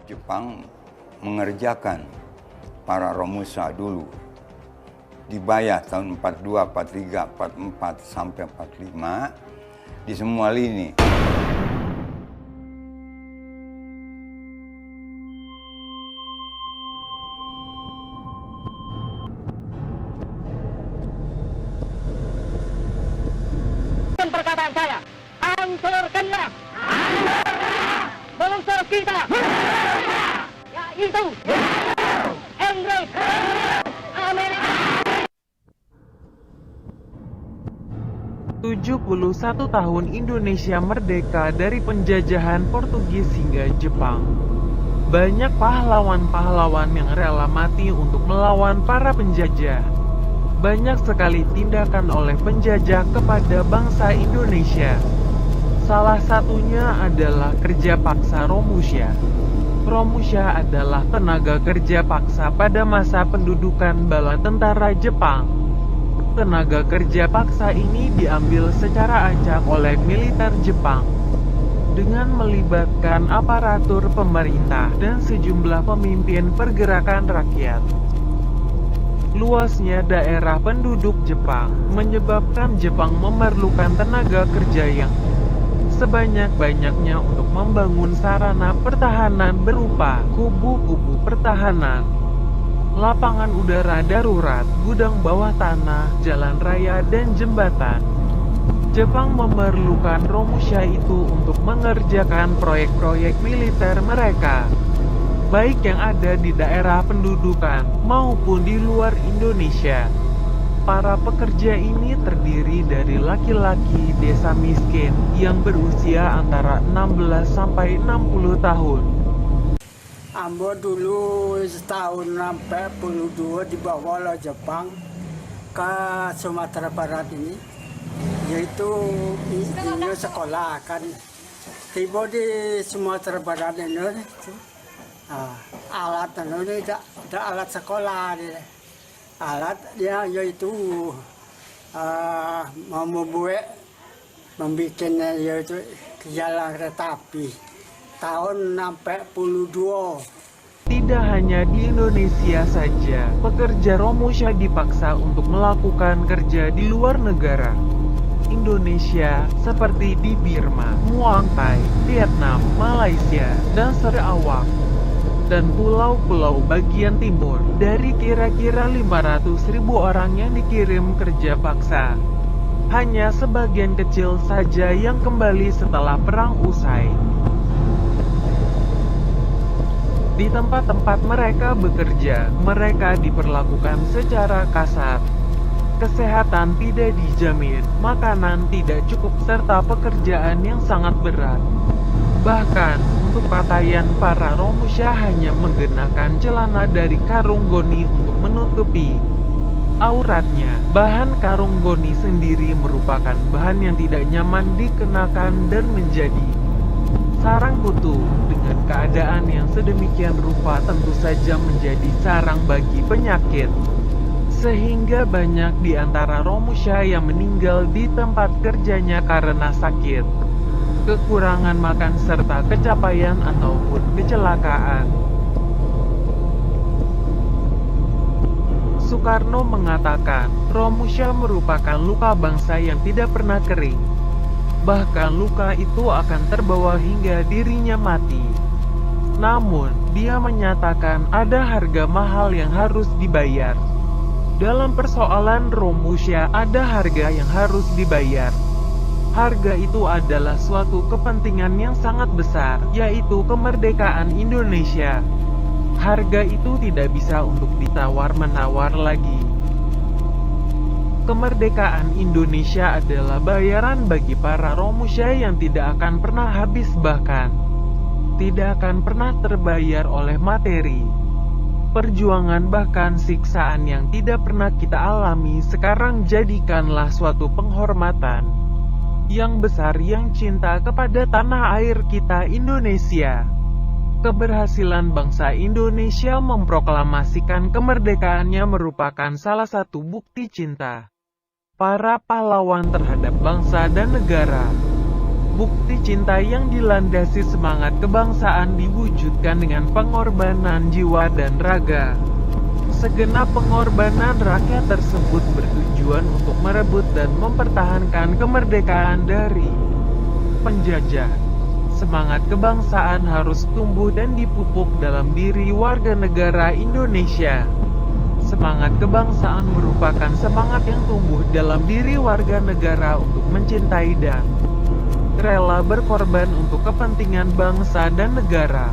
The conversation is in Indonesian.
Jepang mengerjakan para Romusha dulu. Dibayar tahun 42, 43, 44 sampai 45 di semua lini. Perkataan saya, hancurkanlah bangsa kita, yaitu Inggris, Amerika. 71 tahun Indonesia merdeka dari penjajahan Portugis hingga Jepang. Banyak pahlawan-pahlawan yang rela mati untuk melawan para penjajah. Banyak sekali tindakan oleh penjajah kepada bangsa Indonesia. Salah satunya adalah kerja paksa Romusha. Romusha adalah tenaga kerja paksa pada masa pendudukan bala tentara Jepang. Tenaga kerja paksa ini diambil secara acak oleh militer Jepang dengan melibatkan aparatur pemerintah dan sejumlah pemimpin pergerakan rakyat. Luasnya daerah penduduk Jepang menyebabkan Jepang memerlukan tenaga kerja yang sebanyak-banyaknya untuk membangun sarana pertahanan berupa kubu-kubu pertahanan, lapangan udara darurat, gudang bawah tanah, jalan raya, dan jembatan. Jepang memerlukan Romusha itu untuk mengerjakan proyek-proyek militer mereka, baik yang ada di daerah pendudukan maupun di luar Indonesia. Para pekerja ini terdiri dari laki-laki desa miskin yang berusia antara 16 sampai 60 tahun. Ambo dulu setahun sampai 42 dibawa oleh Jepang ke Sumatera Barat ini, yaitu ini sekolah kan. Tiba di Sumatera Barat ini alat ini ada alat sekolah, alat dia yaitu membuat yaitu jalan kereta api tahun 62. Tidak hanya di Indonesia saja, pekerja Romusha dipaksa untuk melakukan kerja di luar negara Indonesia seperti di Burma, Muang Thai, Vietnam, Malaysia, dan Sarawak dan pulau-pulau bagian timur. Dari kira-kira 500.000 orang yang dikirim kerja paksa, hanya sebagian kecil saja yang kembali setelah perang usai. Di tempat-tempat mereka bekerja, mereka diperlakukan secara kasar. Kesehatan tidak dijamin, makanan tidak cukup, serta pekerjaan yang sangat berat. Bahkan, untuk pakaian para Romusha hanya menggunakan celana dari karung goni untuk menutupi auratnya. Bahan karung goni sendiri merupakan bahan yang tidak nyaman dikenakan dan menjadi sarang kutu. Dengan keadaan yang sedemikian rupa tentu saja menjadi sarang bagi penyakit. Sehingga banyak di antara Romusha yang meninggal di tempat kerjanya karena sakit, kekurangan makan, serta kecapaian ataupun kecelakaan. Soekarno mengatakan, Romusha merupakan luka bangsa yang tidak pernah kering. Bahkan luka itu akan terbawa hingga dirinya mati. Namun, dia menyatakan ada harga mahal yang harus dibayar. Dalam persoalan Romusha ada harga yang harus dibayar. Harga itu adalah suatu kepentingan yang sangat besar, yaitu kemerdekaan Indonesia. Harga itu tidak bisa untuk ditawar-menawar lagi. Kemerdekaan Indonesia adalah bayaran bagi para Romusha yang tidak akan pernah habis, bahkan tidak akan pernah terbayar oleh materi. Perjuangan bahkan siksaan yang tidak pernah kita alami sekarang jadikanlah suatu penghormatan yang besar yang cinta kepada tanah air kita Indonesia. Keberhasilan bangsa Indonesia memproklamasikan kemerdekaannya merupakan salah satu bukti cinta para pahlawan terhadap bangsa dan negara. Bukti cinta yang dilandasi semangat kebangsaan diwujudkan dengan pengorbanan jiwa dan raga. Segenap pengorbanan rakyat tersebut bertujuan untuk merebut dan mempertahankan kemerdekaan dari penjajah. Semangat kebangsaan harus tumbuh dan dipupuk dalam diri warga negara Indonesia. Semangat kebangsaan merupakan semangat yang tumbuh dalam diri warga negara untuk mencintai dan rela berkorban untuk kepentingan bangsa dan negara.